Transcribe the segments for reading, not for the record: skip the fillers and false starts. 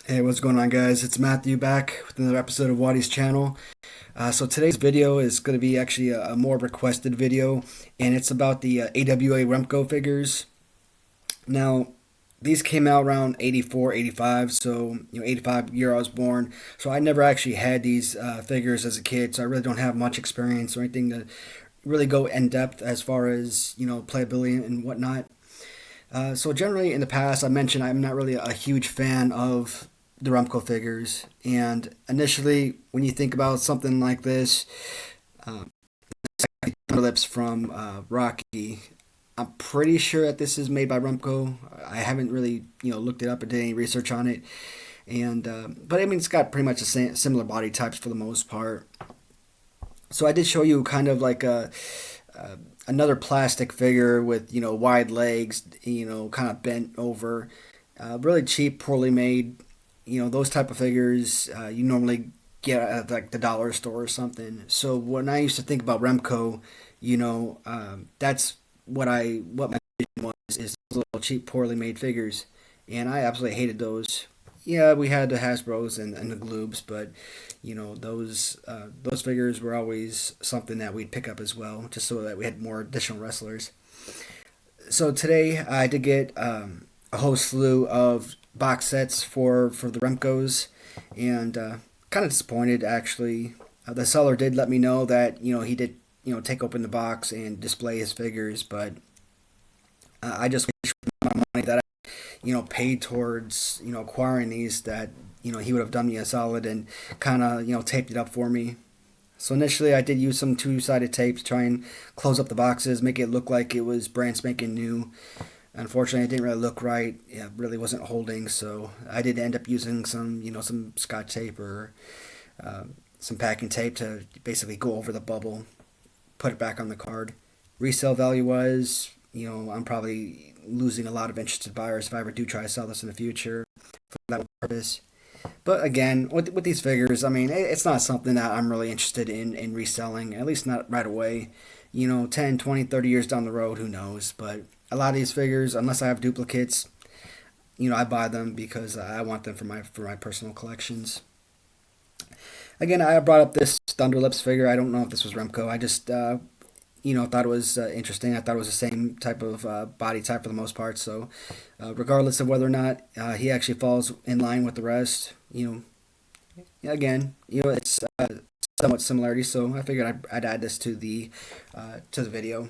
Hey, what's going on, guys? It's Matthew back with another episode of Watty's channel. So today's video is going to be actually a more requested video, and it's about the AWA Remco figures. Now, these came out around 84, 85, so 85 year I was born. So I never actually had these figures as a kid, so I really don't have much experience or anything to really go in depth as far as playability and whatnot. So generally, in the past, I mentioned I'm not really a huge fan of the Remco figures, and initially, when you think about something like this, um, lips from Rocky, I'm pretty sure that this is made by Remco. I haven't really looked it up or did any research on it, and but I mean it's got pretty much the same similar body types for the most part. So I did show you kind of like another plastic figure with wide legs, kind of bent over, really cheap, poorly made. Those type of figures you normally get at like the dollar store or something. So when I used to think about Remco, that's what my vision was, is those little cheap, poorly made figures, and I absolutely hated those. Yeah, we had the Hasbros and the Gloobs, but those figures were always something that we'd pick up as well, just so that we had more additional wrestlers. So today I did get a whole slew of box sets for the Remcos, and kind of disappointed actually. The seller did let me know that he did take open the box and display his figures, but I just wish my money that I paid towards acquiring these, that he would have done me a solid and kind of taped it up for me. So initially, I did use some two-sided tape to try and close up the boxes, make it look like it was brand spanking new. Unfortunately, it didn't really look right. It really wasn't holding, so I did end up using some Scotch tape or some packing tape to basically go over the bubble, put it back on the card. Resale value was, I'm probably losing a lot of interested buyers if I ever do try to sell this in the future for that purpose. But again, with these figures, I mean, it's not something that I'm really interested in reselling, at least not right away. 10, 20, 30 years down the road, who knows? But a lot of these figures, unless I have duplicates, I buy them because I want them for my personal collections. Again, I brought up this Thunderlips figure. I don't know if this was Remco. I just thought it was interesting. I thought it was the same type of body type for the most part. So, regardless of whether or not he actually falls in line with the rest, again, it's somewhat similarity. So I figured I'd add this to the video.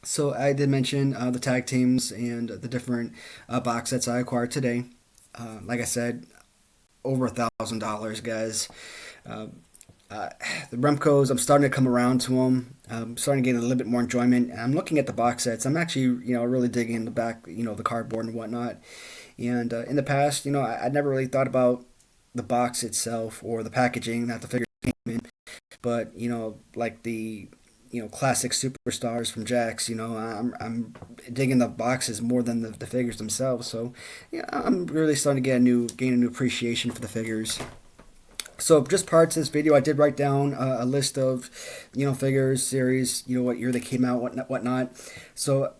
So I did mention the tag teams and the different box sets I acquired today. Like I said, over $1,000, guys. Uh, uh, the Remcos, I'm starting to come around to them. I'm starting to get a little bit more enjoyment. And I'm looking at the box sets. I'm actually, really digging the back, the cardboard and whatnot. And in the past, I never really thought about the box itself or the packaging that the figure came in. But like the classic superstars from Jax, I'm digging the boxes more than the figures themselves. So yeah, I'm really starting to gain a new appreciation for the figures. So just parts of this video, I did write down a list of, figures, series, what year they came out, whatnot. So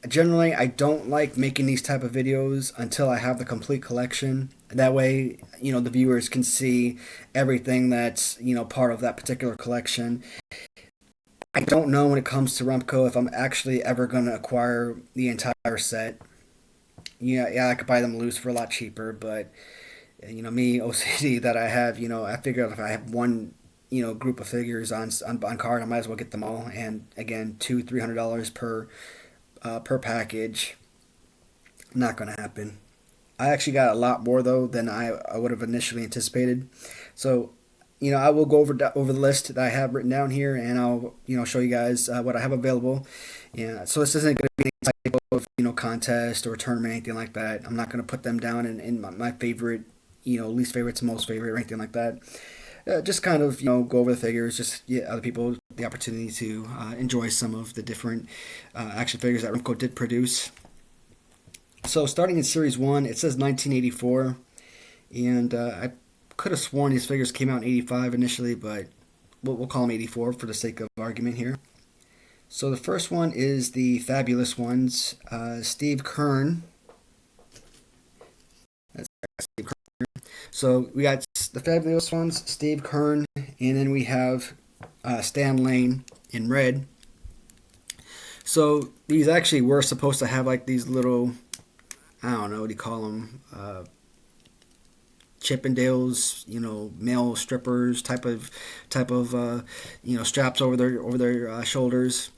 generally, I don't like making these type of videos until I have the complete collection. That way, the viewers can see everything that's, part of that particular collection. I don't know when it comes to Remco if I'm actually ever going to acquire the entire set. Yeah, I could buy them loose for a lot cheaper, but me OCD that I have, I figure if I have one group of figures on card, I might as well get them all. And again, $200-300 per package, not gonna happen. I actually got a lot more though than I would have initially anticipated. So I will go over the list that I have written down here, and I'll show you guys what I have available. Yeah, so this isn't going to be any type of contest or tournament, anything like that. I'm not going to put them down in my favorite, least favorite to most favorite or anything like that. Just kind of go over the figures, just other people the opportunity to enjoy some of the different action figures that Remco did produce. So starting in Series 1, it says 1984, and I could have sworn these figures came out in 85 initially, but we'll call them 84 for the sake of argument here. So the first one is the Fabulous Ones, Steve Kern. That's Steve So we got the fabulous ones, Steve Kern, and then we have Stan Lane in red. So these actually were supposed to have like these little, I don't know what do you call them, Chippendales, male strippers type of straps over their shoulders.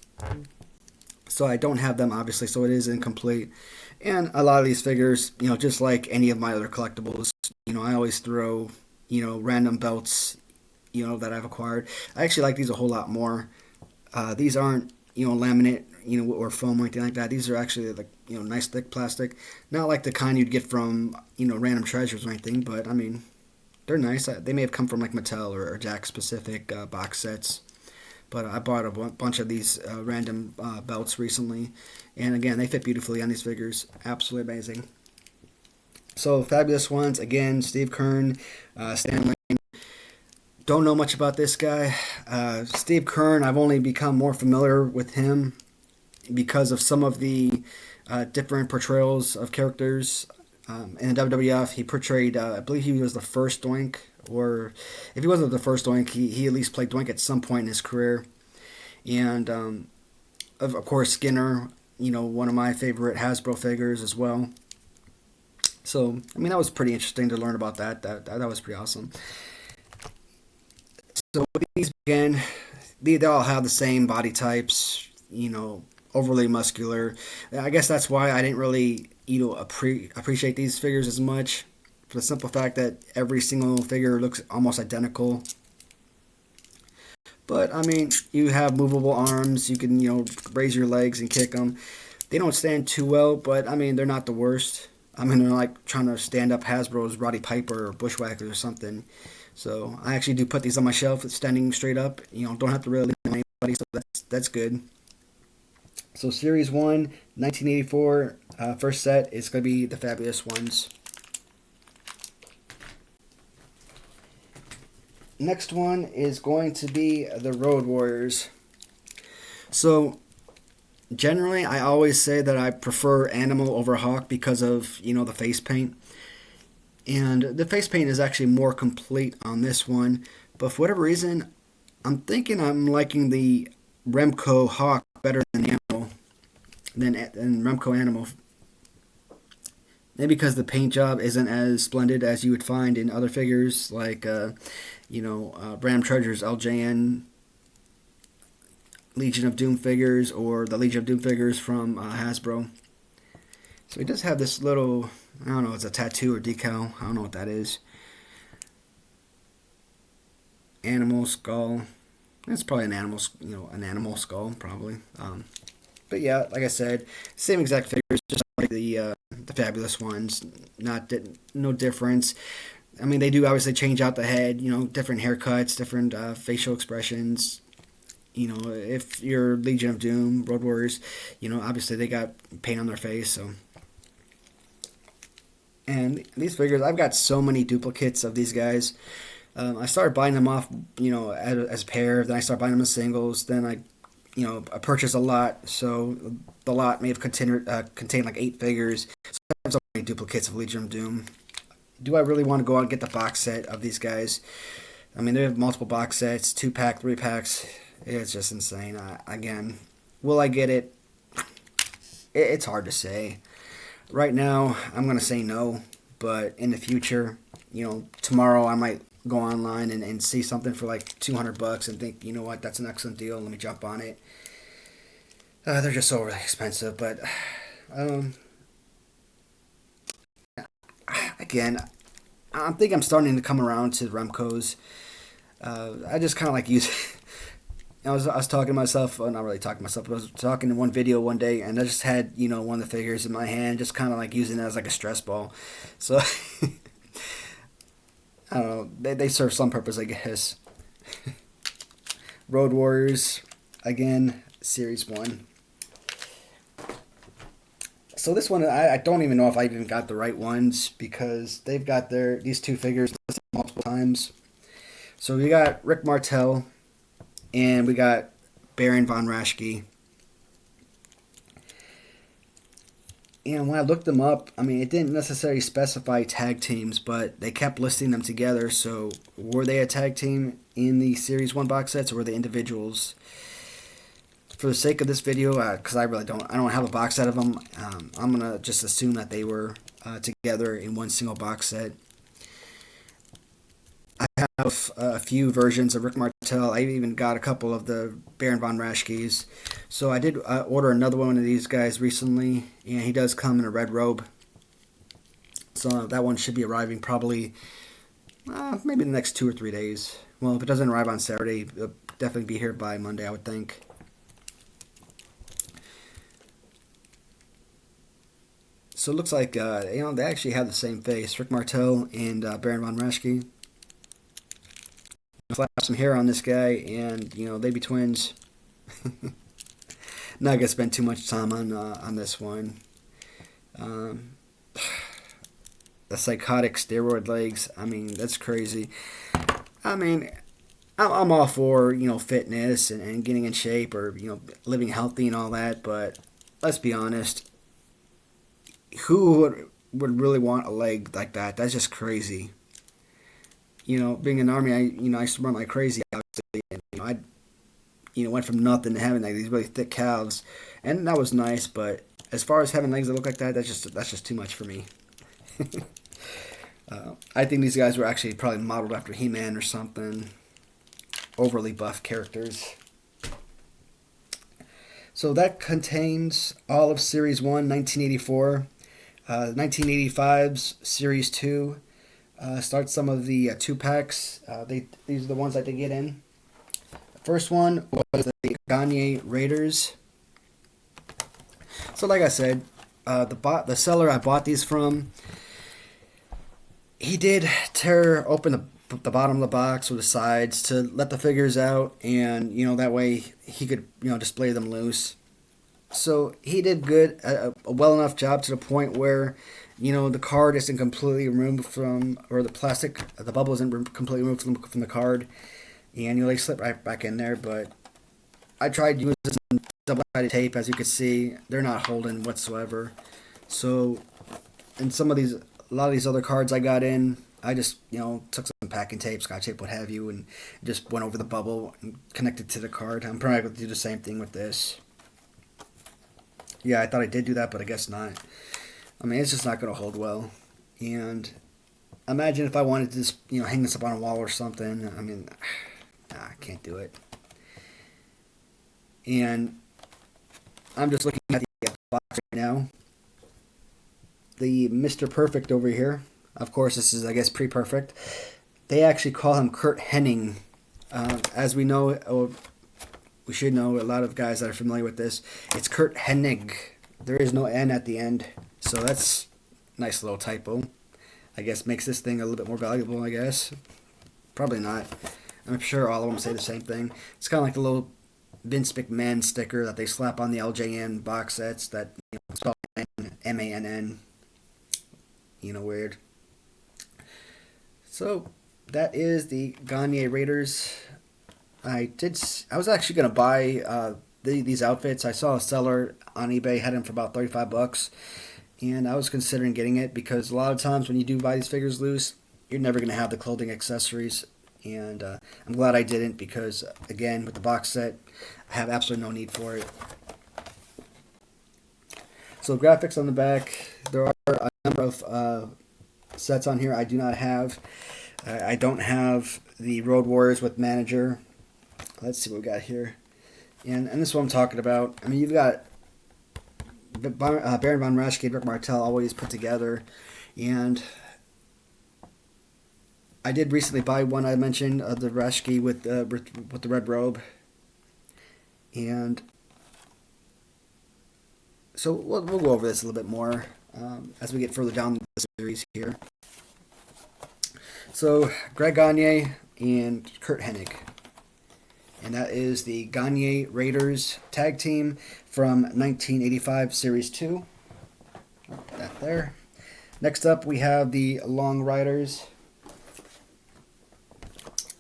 So I don't have them obviously, so it is incomplete. And a lot of these figures, just like any of my other collectibles, I always throw, random belts, that I've acquired. I actually like these a whole lot more. These aren't, laminate, or foam or anything like that. These are actually like, nice thick plastic. Not like the kind you'd get from, random treasures or anything, but I mean, they're nice. They may have come from like Mattel or Jack specific box sets. But I bought a bunch of these random belts recently. And again, they fit beautifully on these figures. Absolutely amazing. So, fabulous ones. Again, Steve Kern, Stan Lane. Don't know much about this guy. Steve Kern, I've only become more familiar with him because of some of the different portrayals of characters in the WWF. He portrayed, I believe he was the first Doink, or if he wasn't the first Doink, he at least played Doink at some point in his career. And of course, Skinner, one of my favorite Hasbro figures as well. So, I mean, that was pretty interesting to learn about that. That was pretty awesome. So, these, again, they all have the same body types, overly muscular. I guess that's why I didn't really, appreciate these figures as much. For the simple fact that every single figure looks almost identical. But, I mean, you have movable arms. You can, raise your legs and kick them. They don't stand too well, but, I mean, they're not the worst. I mean, they're like trying to stand up Hasbro's Roddy Piper or Bushwhackers or something. So, I actually do put these on my shelf standing straight up. Don't have to really lean on anybody, so that's good. So, Series 1, 1984, first set is going to be the fabulous ones. Next one is going to be the Road Warriors. So, generally, I always say that I prefer Animal over Hawk because of, the face paint. And the face paint is actually more complete on this one. But for whatever reason, I'm thinking I'm liking the Remco Hawk better than Animal. Than Remco Animal. Maybe because the paint job isn't as splendid as you would find in other figures like, Bram Treasure's LJN Legion of Doom figures or the Legion of Doom figures from Hasbro. So he does have this little, I don't know, it's a tattoo or decal. I don't know what that is. Animal skull. It's probably an animal skull, probably. But yeah, like I said, same exact figures, just like the fabulous ones. No difference. I mean, they do obviously change out the head, different haircuts, different facial expressions. If you're Legion of Doom, Road Warriors, obviously they got paint on their face, so. And these figures, I've got so many duplicates of these guys. I started buying them off, as a pair. Then I started buying them as singles. Then I purchased a lot. So the lot may have contained like 8 figures. So I have so many duplicates of Legion of Doom. Do I really want to go out and get the box set of these guys? I mean, they have multiple box sets, 2-pack, 3-packs. It's just insane. Again, will I get it? It's hard to say. Right now, I'm going to say no. But in the future, tomorrow I might go online and see something for like $200 and think, you know what, that's an excellent deal. Let me jump on it. They're just so really expensive. But again, I think I'm starting to come around to Remco's. I just kind of like use. I was talking to myself, well, not really talking to myself, but I was talking in one video one day, and I just had one of the figures in my hand, just kind of like using it as like a stress ball. So I don't know. They serve some purpose, I guess. Road Warriors, again, Series 1. So this one, I don't even know if I even got the right ones because they've got these 2 figures listed multiple times. So we got Rick Martell and we got Baron von Rashki. And when I looked them up, I mean, it didn't necessarily specify tag teams, but they kept listing them together. So were they a tag team in the Series 1 box sets, or were they individuals? For the sake of this video, because I don't have a box set of them, I'm going to just assume that they were together in one single box set. I have a few versions of Rick Martel. I even got a couple of the Baron von Rashkis. So I did order another one of these guys recently, and he does come in a red robe. So that one should be arriving probably maybe the next 2 or 3 days. Well, if it doesn't arrive on Saturday, it'll definitely be here by Monday, I would think. So it looks like they actually have the same face, Rick Martel and Baron von Rashki. Slap some hair on this guy, and they'd be twins. Not gonna spend too much time on this one. The psychotic steroid legs. I mean, that's crazy. I mean, I'm all for fitness and getting in shape, or living healthy and all that. But let's be honest, who would really want a leg like that? That's just crazy. Being in the Army, I used to run like crazy, obviously, and I went from nothing to having like these really thick calves, and that was nice. But as far as having legs that look like that, that's just too much for me. I think these guys were actually probably modeled after He-Man or something. Overly buff characters. So that contains all of Series 1, 1984, 1985's Series 2. Start some of the 2-packs. These are the ones that they get in. The first one was the Gagne Raiders. So like I said, the seller I bought these from, he did tear open the bottom of the box or the sides to let the figures out, and that way he could display them loose. So he did good, a well enough job to the point where the card isn't completely removed from, or the bubble isn't completely removed from the card, and they slip right back in there. But I tried using double-sided tape. As you can see, they're not holding whatsoever. So, and a lot of these other cards I got in, I just took some packing tape, Scotch tape, what have you, and just went over the bubble and connected to the card. I'm probably going to do the same thing with this. Yeah, I thought I did do that, but I guess not. I mean, it's just not going to hold well. And imagine if I wanted to just, hang this up on a wall or something. I mean, I can't do it. And I'm just looking at the box right now. The Mr. Perfect over here. Of course, this is, I guess, pre-perfect. They actually call him Curt Hennig. As we know, or we should know, a lot of guys that are familiar with this, it's Curt Hennig. There is no N at the end. So that's a nice little typo. I guess makes this thing a little bit more valuable, I guess. Probably not. I'm sure all of them say the same thing. It's kind of like the little Vince McMahon sticker that they slap on the LJN box sets that spell MANN. Weird. So that is the Gagne Raiders. I was actually going to buy these outfits. I saw a seller on eBay had them for about $35. And I was considering getting it because a lot of times when you do buy these figures loose, you're never going to have the clothing accessories. And I'm glad I didn't because, again, with the box set, I have absolutely no need for it. So graphics on the back, there are a number of sets on here I do not have. I don't have the Road Warriors with Manager. Let's see what we got here. And this is what I'm talking about. I mean, you've got Baron von Rashki and Rick Martel always put together, and I did recently buy one I mentioned, the Rashki with the red robe, and so we'll go over this a little bit more as we get further down the series here. So Greg Gagne and Curt Hennig. And that is the Gagne Raiders tag team from 1985 Series 2. That there. Next up, we have the Long Riders.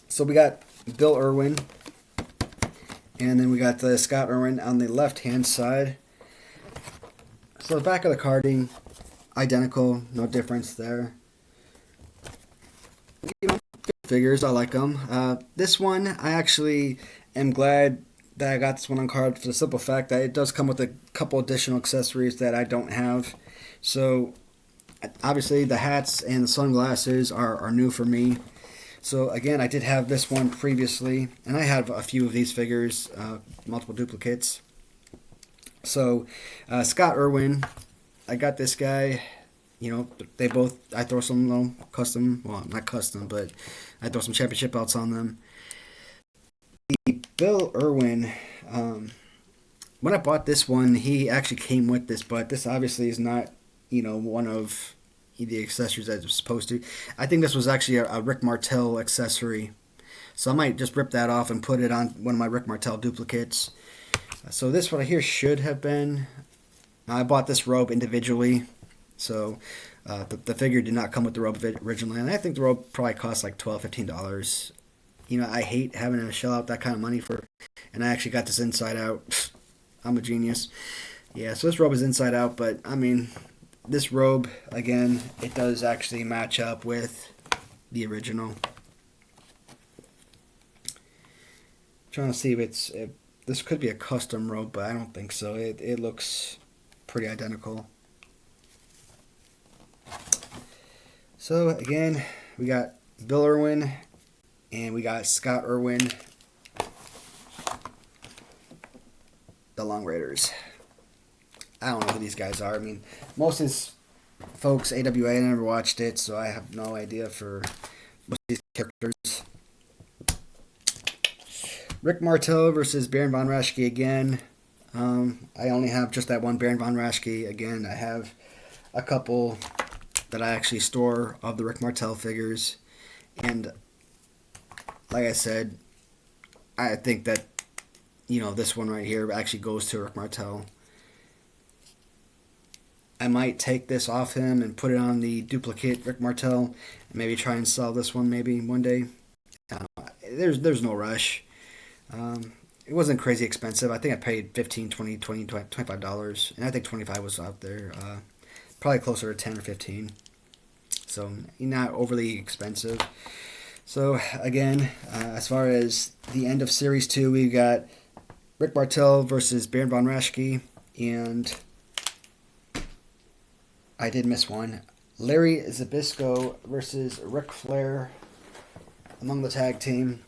So we got Bill Irwin. And then we got Scott Irwin on the left-hand side. So the back of the carding, identical, no difference there. You know, good figures, I like them. This one, I actually am glad that I got this one on card for the simple fact that it does come with a couple additional accessories that I don't have. So obviously the hats and the sunglasses are new for me. So again, I did have this one previously, and I have a few of these figures, multiple duplicates. So Scott Irwin, I got this guy. You know, they both, I throw some little custom, well, not custom, but I throw some championship belts on them. The Bill Irwin, when I bought this one, he actually came with this, but this obviously is not, one of the accessories that it's supposed to. I think this was actually a Rick Martel accessory. So I might just rip that off and put it on one of my Rick Martel duplicates. So this right here should have been, I bought this robe individually. So the figure did not come with the robe originally, and I think the robe probably cost like $12, $15. I hate having to shell out that kind of money for, and I actually got this inside out. I'm a genius. Yeah, so this robe is inside out, but I mean, this robe, again, it does actually match up with the original. Trying to see if this could be a custom robe, but I don't think so. It looks pretty identical. So again, we got Bill Irwin and we got Scott Irwin, the Gagne Raiders. I don't know who these guys are. I mean, most of these folks, AWA, I never watched it, so I have no idea for most of these characters. Rick Martel versus Baron von Rashki again. I only have just that one Baron von Rashki. Again, I have a couple that I actually store of the Rick Martel figures. And like I said, I think that, this one right here actually goes to Rick Martel. I might take this off him and put it on the duplicate Rick Martel and maybe try and sell this one maybe one day. There's no rush. It wasn't crazy expensive. I think I paid $15, $20, $20, $25, and I think $25 was out there. Probably closer to $10 or $15. So not overly expensive. So again, as far as the end of Series 2, we got Rick Martel versus Baron von Rashki, and I did miss one. Larry Zbyszko versus Ric Flair among the tag team.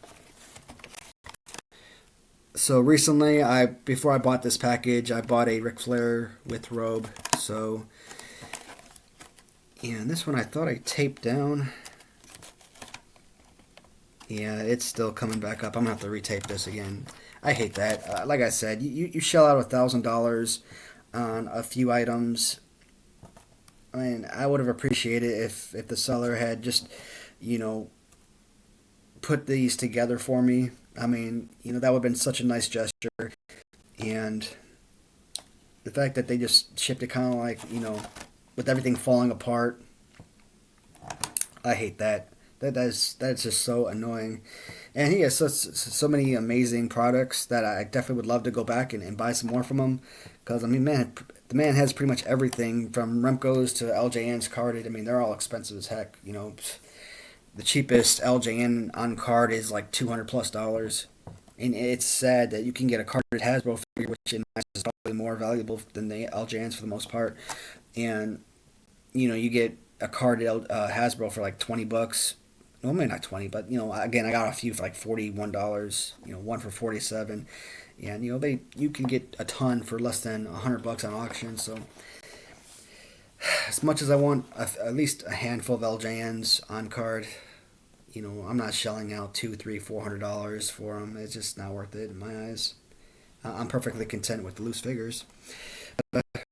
So recently, before I bought this package, I bought a Ric Flair with robe. So, and this one I thought I taped down. Yeah, it's still coming back up. I'm going to have to retape this again. I hate that. Like I said, you shell out $1,000 on a few items. I mean, I would have appreciated if the seller had just, put these together for me. I mean, that would have been such a nice gesture. And the fact that they just shipped it kind of like, with everything falling apart, I hate that. That's just so annoying. And he has so many amazing products that I definitely would love to go back and buy some more from him. Because, I mean, man, the man has pretty much everything from Remco's to LJN's carded. I mean, they're all expensive as heck. The cheapest LJN on card is like $200+. And it's sad that you can get a carded Hasbro figure, which in mass is probably more valuable than the LJNs for the most part. And, you get a carded Hasbro for like $20. Well, maybe not 20, but again, I got a few for like $41. One for $47, and you can get a ton for less than $100 on auction. So, as much as I want at least a handful of LJNs on card, I'm not shelling out $200, $300, $400 for them. It's just not worth it in my eyes. I'm perfectly content with the loose figures.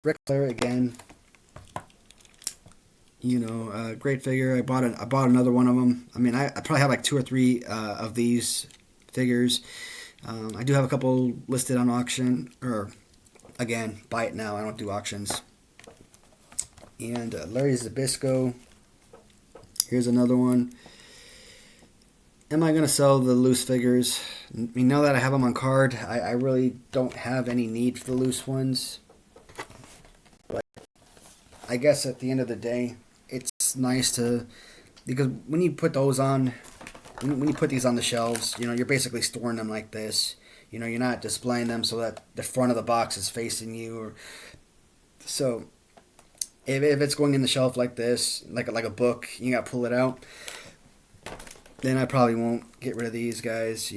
Ric Flair again. Great figure. I bought another one of them. I mean, I probably have like 2 or 3 of these figures. I do have a couple listed on auction, or again, buy it now. I don't do auctions. And Larry Zbyszko. Here's another one. Am I going to sell the loose figures? I mean, now that I have them on card, I really don't have any need for the loose ones. But I guess at the end of the day, it's nice to, because when you put those on, when you put these on the shelves, you're basically storing them like this. You're not displaying them so that the front of the box is facing you. Or so if it's going in the shelf like this, like a book, you got to pull it out. Then I probably won't get rid of these guys.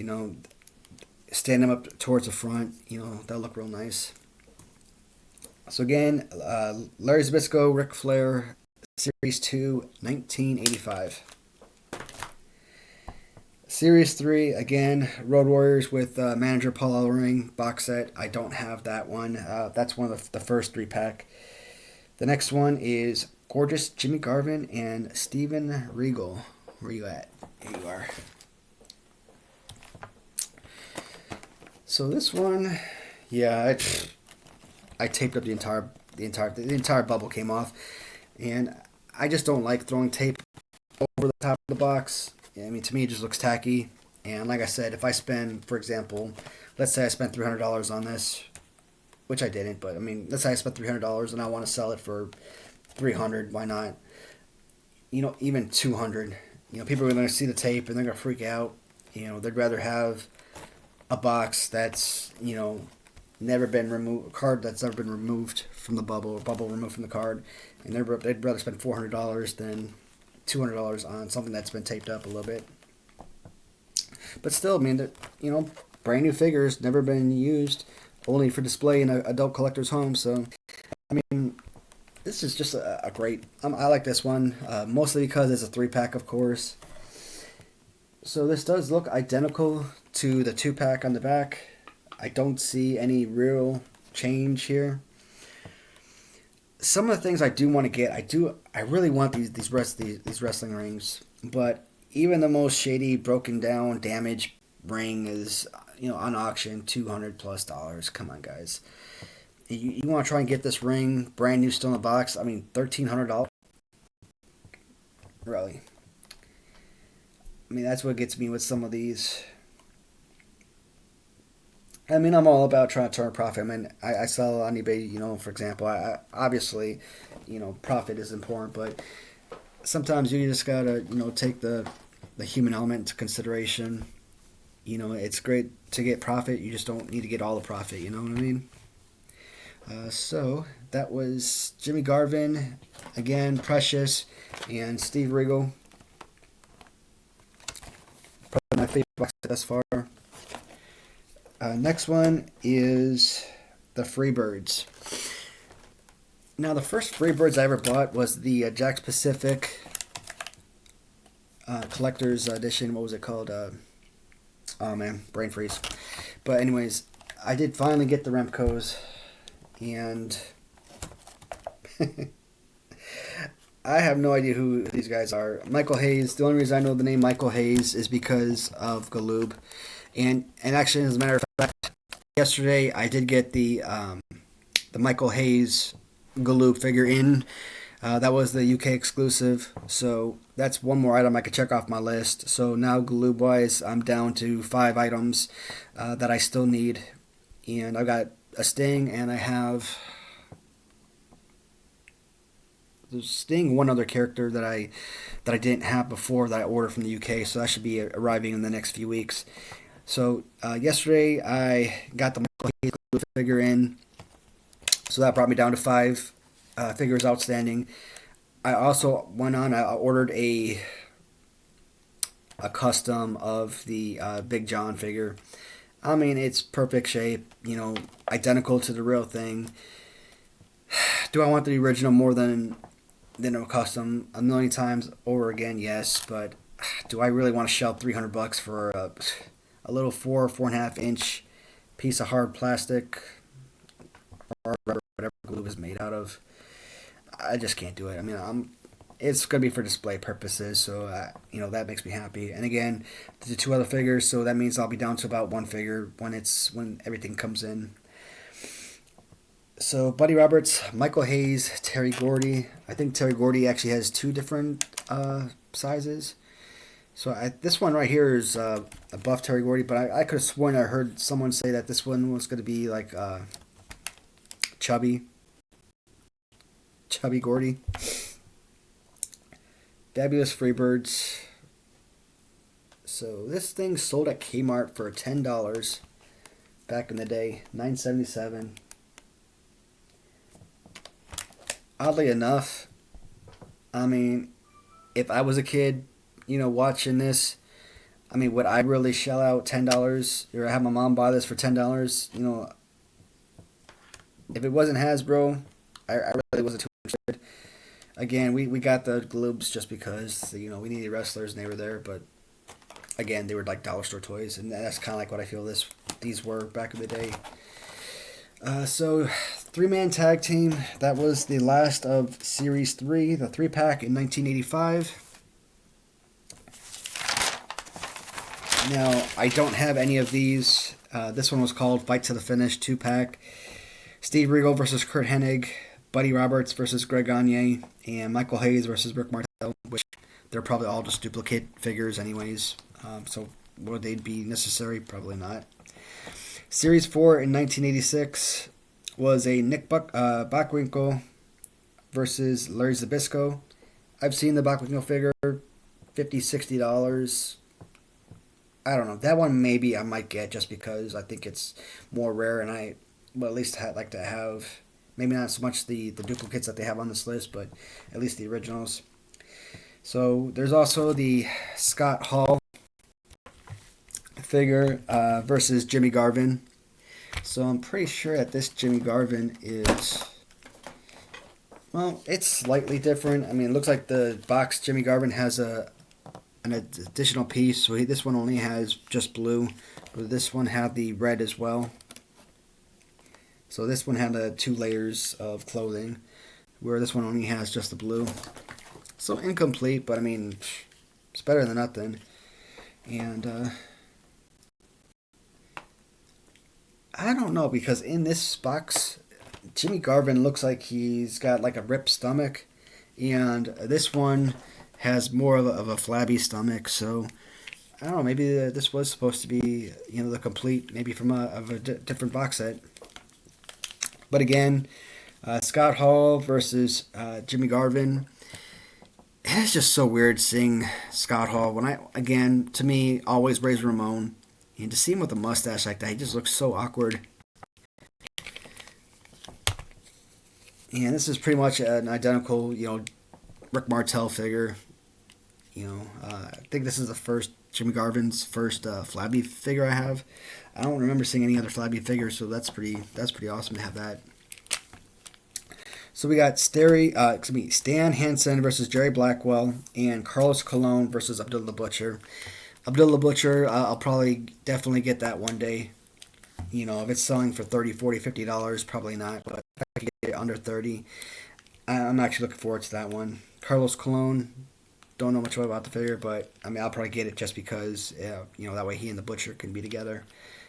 Stand them up towards the front. They'll look real nice. So again, Larry Zbyszko, Ric Flair, Series 2, 1985. Series 3, again, Road Warriors with manager Paul Ellering box set. I don't have that one. That's one of the first 3-pack. The next one is Gorgeous Jimmy Garvin and Steven Regal. Where you at? Here you are. So this one, yeah, I taped up the entire bubble came off, and I just don't like throwing tape over the top of the box. I mean, to me, it just looks tacky. And like I said, if I spend, for example, let's say I spent $300 on this, which I didn't, but I mean, let's say I spent $300 and I want to sell it for $300. Why not? Even $200. People are going to see the tape and they're going to freak out. They'd rather have a box that's never been removed, a card that's never been removed from the bubble, or bubble removed from the card, and they'd rather spend $400 than $200 on something that's been taped up a little bit. But still, I mean, brand new figures, never been used, only for display in an adult collector's home. So, I mean, this is just a great. I like this one, mostly because it's a 3-pack, of course. So this does look identical to the 2-pack on the back. I don't see any real change here. Some of the things I do want to get, I really want these wrestling rings, but even the most shady, broken down, damaged ring is on auction $200+. Come on, guys. You want to try and get this ring brand new, still in the box? I mean, $1,300. Really? I mean, that's what gets me with some of these. I mean, I'm all about trying to turn a profit. I mean, I sell on eBay, for example. I obviously, profit is important, but sometimes you just gotta, take the human element into consideration. It's great to get profit. You just don't need to get all the profit. You know what I mean? So that was Jimmy Garvin, again, Precious, and Steve Regal. Probably my favorite box thus far. Next one is the Freebirds. Now, the first Freebirds I ever bought was the Jack's Pacific Collector's Edition. What was it called? Oh, man, brain freeze. But anyways, I did finally get the Remcos, and I have no idea who these guys are. Michael Hayes, the only reason I know the name Michael Hayes is because of Galoob. And actually, as a matter of fact, yesterday I did get the Michael Hayes Galoob figure in. That was the UK exclusive, so that's one more item I could check off my list. So now Galoob-wise, I'm down to 5 items that I still need. And I've got a Sting, and I have the Sting, one other character that I didn't have before that I ordered from the UK, so that should be arriving in the next few weeks. So yesterday I got the Michael Hayes figure in, so that brought me down to 5 figures outstanding. I also went on. I ordered a custom of the Big John figure. I mean, it's perfect shape, identical to the real thing. Do I want the original more than a custom? A million times over again, yes. But do I really want to shell $300 for a little 4.5 inch piece of hard plastic or rubber, whatever glue is made out of? I just can't do it. I mean, it's going to be for display purposes, so that makes me happy. And again, the 2 other figures, so that means I'll be down to about 1 figure when everything comes in. So Buddy Roberts, Michael Hayes, Terry Gordy. I think Terry Gordy actually has 2 different sizes. So this one right here is a buff Terry Gordy, but I could have sworn I heard someone say that this one was going to be like chubby. chubby Gordy. Fabulous Freebirds. So this thing sold at Kmart for $10 back in the day, $9.77. Oddly enough, I mean, if I was a kid, watching this, I mean, would I really shell out $10 or have my mom buy this for $10? If it wasn't Hasbro, I really wasn't too interested. Again, we got the Gloobs just because we needed wrestlers and they were there, but again, they were like dollar store toys, and that's kind of like what I feel these were back in the day. So 3-man tag team. That was the last of Series 3, the 3-pack in 1985. Now, I don't have any of these. This one was called Fight to the Finish 2-pack. Steve Regal versus Kurt Hennig, Buddy Roberts versus Greg Gagne, and Michael Hayes versus Rick Martel, which they're probably all just duplicate figures anyways. So would they be necessary? Probably not. Series 4 in 1986 was a Nick Bockwinkel versus Larry Zbyszko. I've seen the Bockwinkel figure, $50, $60. I don't know. That one maybe I might get just because I think it's more rare, and I at least like to have, maybe not so much the duplicates that they have on this list, but at least the originals. So there's also the Scott Hall figure versus Jimmy Garvin. So I'm pretty sure that this Jimmy Garvin is, well, it's slightly different. I mean, it looks like the box Jimmy Garvin has an additional piece. So this one only has just blue, but this one had the red as well. So this one had 2 layers of clothing, where this one only has just the blue. So incomplete, but I mean, it's better than nothing. And I don't know, because in this box, Jimmy Garvin looks like he's got like a ripped stomach, and this one has more of a flabby stomach. So I don't know, maybe this was supposed to be the complete, maybe from a different box set. But again, Scott Hall versus Jimmy Garvin. It's just so weird seeing Scott Hall. To me, always Razor Ramon. And to see him with a mustache like that, he just looks so awkward. And this is pretty much an identical, Rick Martel figure. I think this is the first Jimmy Garvin's first flabby figure I have. I don't remember seeing any other flabby figures, so that's pretty awesome to have that. So we got Stan Hansen versus Jerry Blackwell, and Carlos Colon versus Abdullah Butcher. Abdullah Butcher, I'll probably definitely get that one day. If it's selling for $30, $40, $50, probably not. But if I can get it under $30, I'm actually looking forward to that one. Carlos Colon, don't know much about the figure, but I mean, I'll probably get it just because, that way he and the Butcher can be together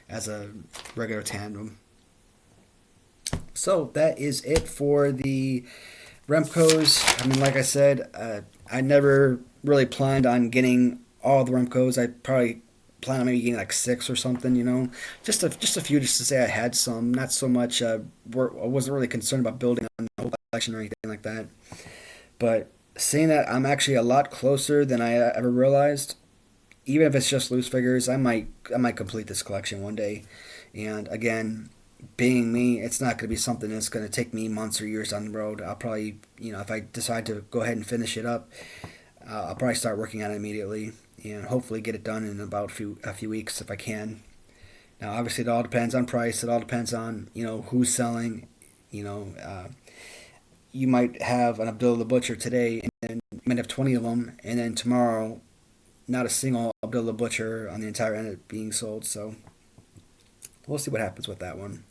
as a regular tandem. So that is it for the Remcos. I mean, like I said, I never really planned on getting all the Remcos. I probably plan on maybe getting like 6 or something, just a few just to say I had some. Not so much. I wasn't really concerned about building on the whole collection or anything like that. But saying that, I'm actually a lot closer than I ever realized. Even if it's just loose figures, I might complete this collection one day. And again, being me, it's not going to be something that's going to take me months or years down the road. I'll probably, if I decide to go ahead and finish it up, I'll probably start working on it immediately and hopefully get it done in about a few weeks if I can. Now, obviously, it all depends on price. It all depends on, who's selling. You might have an Abdullah the Butcher today, and then you might have 20 of them, and then tomorrow, not a single Abdullah the Butcher on the entire end being sold. So we'll see what happens with that one.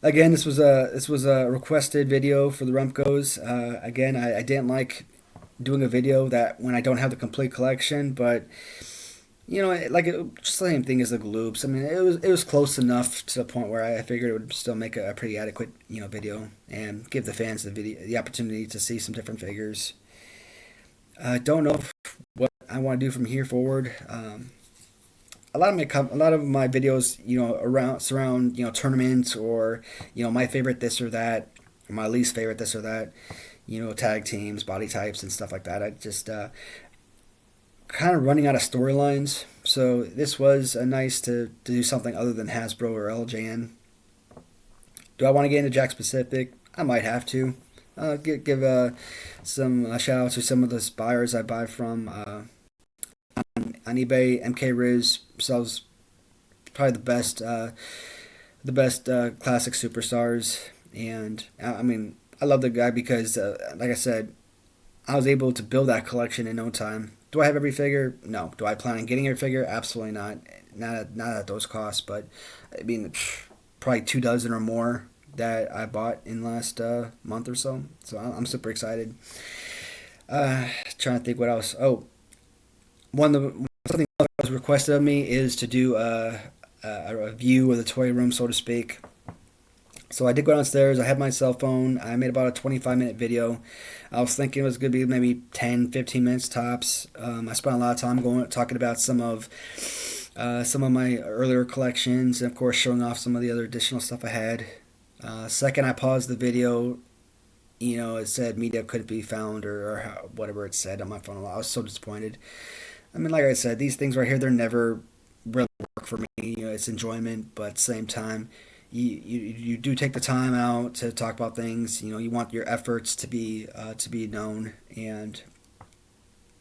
Again, this was a requested video for the Remcos. Again, I didn't like doing a video that when I don't have the complete collection, but just the same thing as the Gloops. I mean, it was close enough to the point where I figured it would still make a pretty adequate video and give the fans the opportunity to see some different figures. I don't know what I want to do from here forward. A lot of my videos, surround tournaments or my favorite this or that. my least favorite this or that. Tag teams, body types, and stuff like that. I just kind of running out of storylines. So this was nice to do something other than Hasbro or LJN. Do I want to get into Jack Specific? I might have to. Give some shout out to some of the buyers I buy from on eBay. MK Riz sells probably the best classic superstars, and I mean I love the guy because, like I said, I was able to build that collection in no time. Do I have every figure? No. Do I plan on getting every figure? Absolutely not. Not at those costs, but I mean, probably 2 dozen or more that I bought in the last month or so. So I'm super excited. Trying to think what else. Oh, something else that was requested of me is to do a review of the toy room, so to speak. So I did go downstairs. I had my cell phone. I made about a 25-minute video. I was thinking it was going to be maybe 10, 15 minutes tops. I spent a lot of time talking about some of my earlier collections, and of course showing off some of the other additional stuff I had. Second, I paused the video. It said media couldn't be found, or whatever it said on my phone. I was so disappointed. I mean, like I said, these things right here, they're never really work for me. It's enjoyment, but at the same time, you do take the time out to talk about things. You want your efforts to be known, and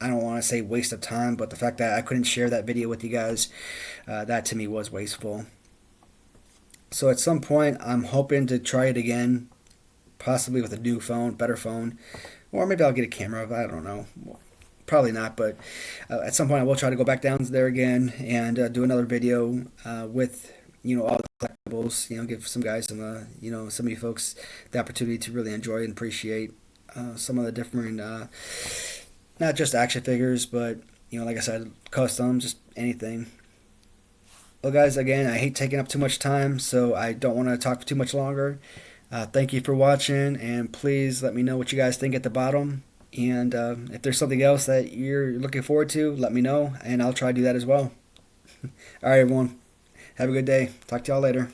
I don't want to say waste of time, but the fact that I couldn't share that video with you guys, that to me was wasteful. So at some point, I'm hoping to try it again, possibly with a new phone, better phone, or maybe I'll get a camera. I don't know. Probably not, but at some point I will try to go back down there again and do another video with all the collectibles. Give some guys some of you folks the opportunity to really enjoy and appreciate some of the different, not just action figures, but like I said, custom, just anything. Well, guys, again, I hate taking up too much time, so I don't want to talk too much longer. Thank you for watching, and please let me know what you guys think at the bottom. And if there's something else that you're looking forward to, let me know, and I'll try to do that as well. All right, everyone. Have a good day. Talk to y'all later.